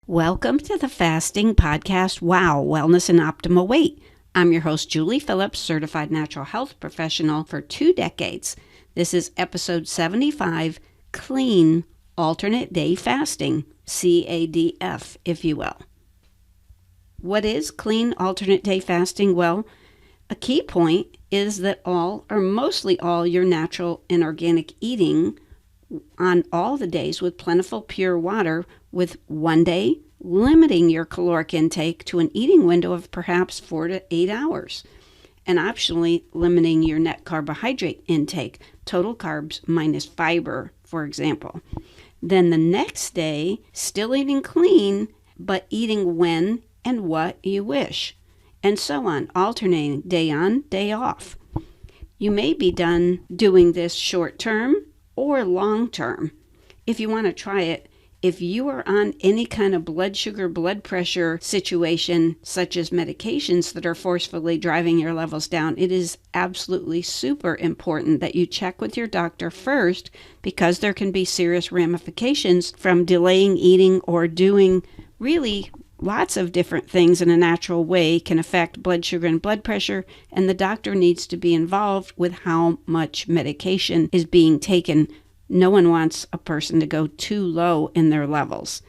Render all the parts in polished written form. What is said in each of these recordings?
Welcome to the Fasting Podcast, Wow, Wellness and Optimal Weight. I'm your host, Julie Phillips, certified natural health professional for 2 decades. This is episode 75, Clean Alternate Day Fasting, CADF, if you will. What is clean alternate day fasting? Well, a key point is that all or mostly all your natural and organic eating on all the days with plentiful pure water, with one day limiting your caloric intake to an eating window of perhaps 4 to 8 hours, and optionally limiting your net carbohydrate intake, total carbs minus fiber, for example. Then the next day, still eating clean, but eating when and what you wish, and so on, alternating day on, day off. You may be done doing this short term or long term. If you want to try it, if you are on any kind of blood sugar, blood pressure situation, such as medications that are forcefully driving your levels down, it is absolutely super important that you check with your doctor first, because there can be serious ramifications from delaying eating or doing really lots of different things in a natural way can affect blood sugar and blood pressure, and the doctor needs to be involved with how much medication is being taken. No one wants a person to go too low in their levels.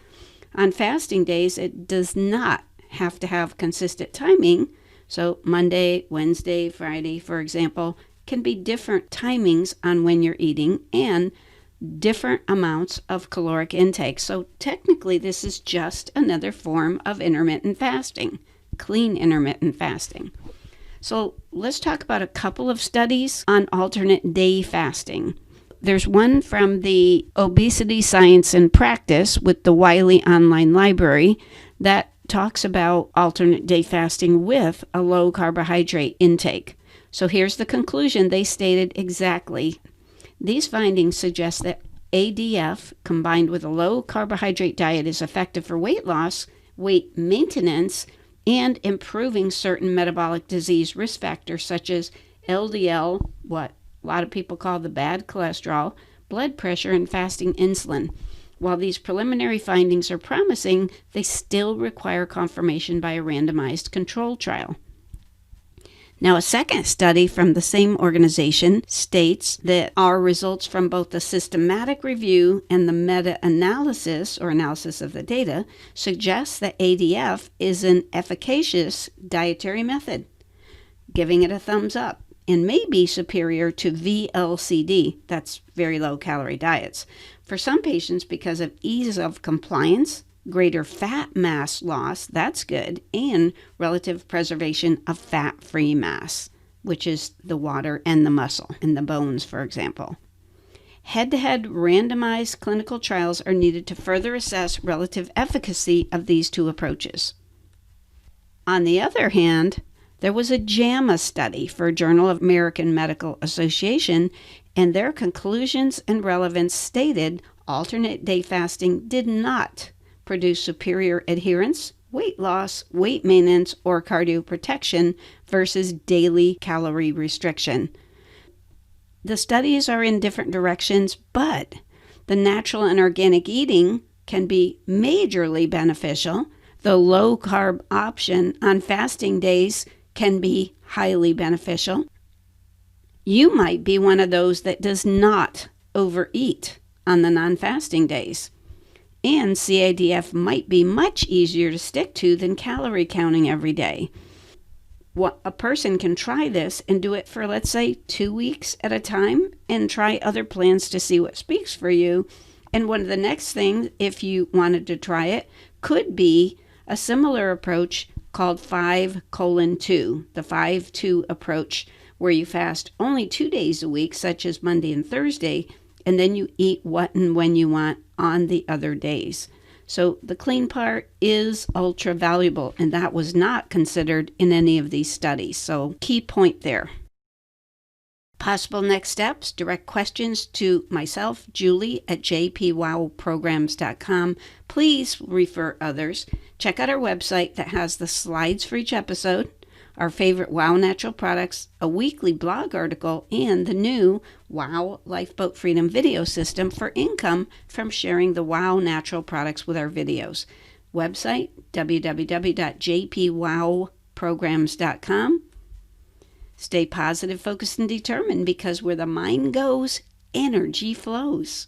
On fasting days, it does not have to have consistent timing. So Monday, Wednesday, Friday, for example, can be different timings on when you're eating and different amounts of caloric intake. So technically, this is just another form of intermittent fasting, clean intermittent fasting. So let's talk about a couple of studies on alternate day fasting. There's one from the Obesity Science and Practice with the Wiley Online Library that talks about alternate day fasting with a low carbohydrate intake. So here's the conclusion. They stated exactly: these findings suggest that ADF combined with a low carbohydrate diet is effective for weight loss, weight maintenance, and improving certain metabolic disease risk factors such as LDL, what a lot of people call the bad cholesterol, blood pressure, and fasting insulin. While these preliminary findings are promising, they still require confirmation by a randomized control trial. Now, a second study from the same organization states that our results from both the systematic review and the meta-analysis, or analysis of the data, suggests that ADF is an efficacious dietary method, giving it a thumbs up, and may be superior to VLCD, that's very low calorie diets, for some patients because of ease of compliance, greater fat mass loss, that's good, and relative preservation of fat-free mass, which is the water and the muscle and the bones, for example. Head-to-head randomized clinical trials are needed to further assess relative efficacy of these two approaches. On the other hand, there was a JAMA study for Journal of American Medical Association, and their conclusions and relevance stated alternate day fasting did not produce superior adherence, weight loss, weight maintenance, or cardioprotection versus daily calorie restriction. The studies are in different directions, but the natural and organic eating can be majorly beneficial. The low carb option on fasting days can be highly beneficial. You might be one of those that does not overeat on the non-fasting days. And CADF might be much easier to stick to than calorie counting every day. A person can try this and do it for, let's say, 2 weeks at a time and try other plans to see what speaks for you. And one of the next things, if you wanted to try it, could be a similar approach called 5:2, the 5-2 approach, where you fast only 2 days a week, such as Monday and Thursday, and then you eat what and when you want on the other days. So the clean part is ultra valuable, and that was not considered in any of these studies. So key point there. Possible next steps, direct questions to myself, Julie, at jpwowprograms.com. Please refer others. Check out our website that has the slides for each episode, our favorite WOW natural products, a weekly blog article, and the new WOW Lifeboat Freedom video system for income from sharing the WOW natural products with our videos. Website, www.jpwowprograms.com. Stay positive, focused, and determined, because where the mind goes, energy flows.